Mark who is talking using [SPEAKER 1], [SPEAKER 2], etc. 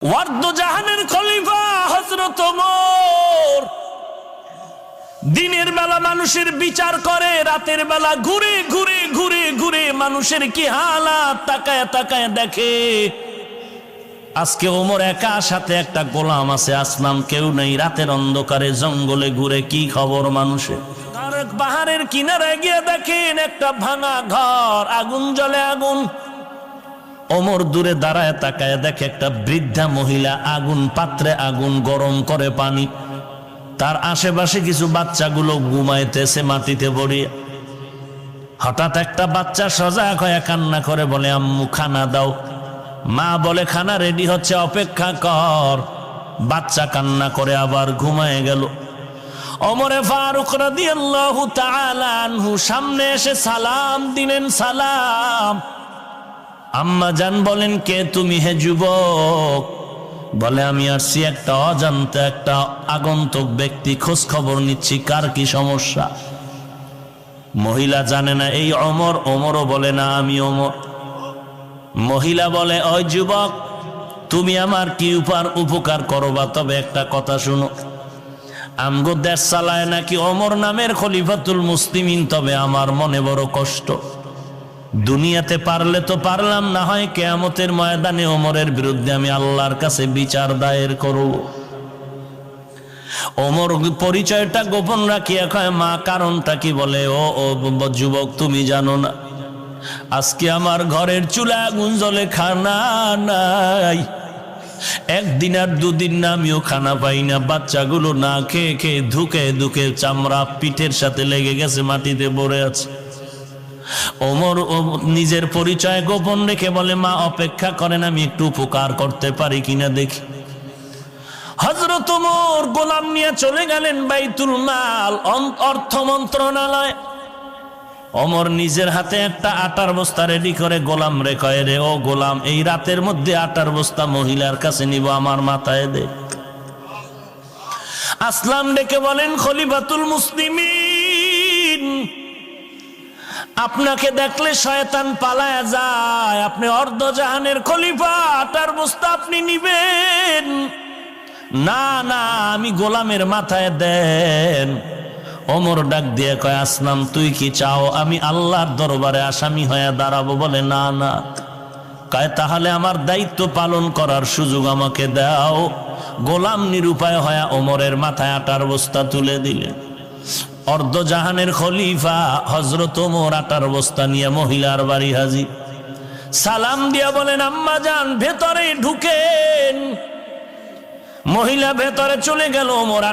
[SPEAKER 1] ওয়ার্দ জাহানের খলিফা হযরত ওমর দিনের বেলা মানুষের বিচার করে, রাতের বেলা ঘুরে ঘুরে ঘুরে ঘুরে মানুষের কি হালাত তাকায় তাকায় দেখে। আজকে ওমর একা, সাথে একটা গোলাম আছে আসলাম, কেউ নেই। রাতের অন্ধকারে জঙ্গলে ঘুরে, কি খবর মানুষের? পাহাড়ের কিনারায় গিয়ে দেখেন একটা ভাঙা ঘর, আগুন জ্বলে, আগুন। ওমর দূরে দাঁড়ায় তাকায় দেখে একটা বৃদ্ধা মহিলা আগুন পাত্রে আগুন গরম করে পানি, তার আশেপাশে কিছু বাচ্চাগুলো ঘুমাইতেছে মাটিতে পড়িয়ে। হঠাৎ একটা বাচ্চা সজাগ হয়ে কান্না করে বলে, আম্মু খানা দাও। মা বলে, খানা রেডি হচ্ছে, অপেক্ষা কর। বাচ্চা কান্না করে আবার ঘুমায় গেল। ওমরে ফারুক রাদিয়াল্লাহু তাআলা আনহু সামনে এসে সালাম দিলেন, সালাম। আম্মা জান বলেন, কে তুমি হে যুবক? বলে, আমি আসছি একটা অজান্তে একটা আগন্তুক ব্যক্তি, খোঁজ খবর নিচ্ছি কার কি সমস্যা। মহিলা জানে না এই ওমর। ওমরও বলে না আমি ওমর। মহিলা বলে, ওই যুবক, তুমি আমার কি উপকার করবা? তবে একটা কথা শুনো, আমগো দেশ চালায় নাকি ওমর নামের খলিফাতুল মুসলিমিন, তবে আমার মনে বড় কষ্ট। দুনিয়াতে পারলে তো পারলাম, না হয় কিয়ামতের ময়দানে ওমরের বিরুদ্ধে আমি আল্লাহর কাছে বিচার দায়ের করব। ওমর পরিচয়টা গোপন রাখিয়া কয়, মা কারণটা কি? বলে, ও যুবক, তুমি জানো না আজকে আমার ঘরের চুলা আগুন জ্বলে, খানা নাই। একদিন আর দুদিন না, আমিও খানা পাই না। বাচ্চাগুলো না খেয়ে খেয়ে ধুকে ধুকে চামড়া পিঠের সাথে লেগে গেছে, মাটিতে পড়ে আছে। ওমর নিজের পরিচয় গোপন রেখে বলে, মা অপেক্ষা করেন, আমি একটু উপকার করতে পারি কিনা দেখি। হযরত ওমর গোলাম নিয়ে চলে গেলেন বাইতুল মাল, অর্থ মন্ত্রণালয়। ওমর নিজের হাতে একটা আটার বস্তা রেডি করে গোলাম রে কয়, রে ও গোলাম, এই রাতের মধ্যে আটার বস্তা মহিলার কাছে নিব, আমার মাথায় দে। আসলাম ডেকে বলেন, খলিফাতুল মুসলিমিন, আপনাকে দেখলে শয়তান পালায়া যায়। আপনি অর্ধজাহানের খলিফা, আটার বস্তা আপনি নিবেন না? না, আমি গোলামের মাথায় দেন। ওমর ডাক দিয়ে কয়, আসলাম, তুই কি চাও আমি আল্লাহর দরবারে আসামি হয়ে দাঁড়াবো? বলে, না না। কয়, তাহলে আমার দায়িত্ব পালন করার সুযোগ আমাকে দাও। গোলাম নিরুপায় হয়ে ওমরের মাথায় আটার বস্তা তুলে দিলেন। অর্ধজাহানের খলিফা হযরত ওমর আটার বস্তা নিয়ে মহিলার বাড়ি হাজির। সালাম দিয়া বলেন, আম্মা জান ভেতরে ঢুকেন। মহিলা ভেতরে চলে গেল। ওমর